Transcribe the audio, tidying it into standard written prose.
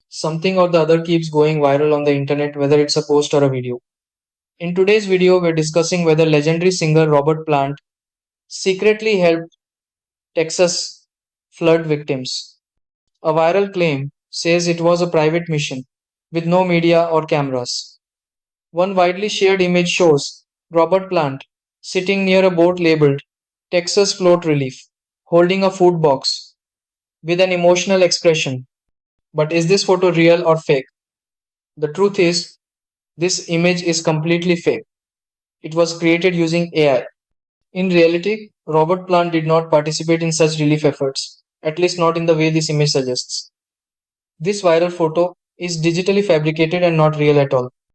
something or the other keeps going viral on the internet, whether it's a post or a video. In today's video, we're discussing whether legendary singer Robert Plant secretly helped Texas flood victims. A viral claim says it was a private mission with no media or cameras. One widely shared image shows Robert Plant sitting near a boat labeled Texas Float Relief, holding a food box with an emotional expression. But is this photo real or fake? The truth is, this image is completely fake. It was created using AI. In reality, Robert Plant did not participate in such relief efforts, at least not in the way this image suggests. This viral photo is digitally fabricated and not real at all.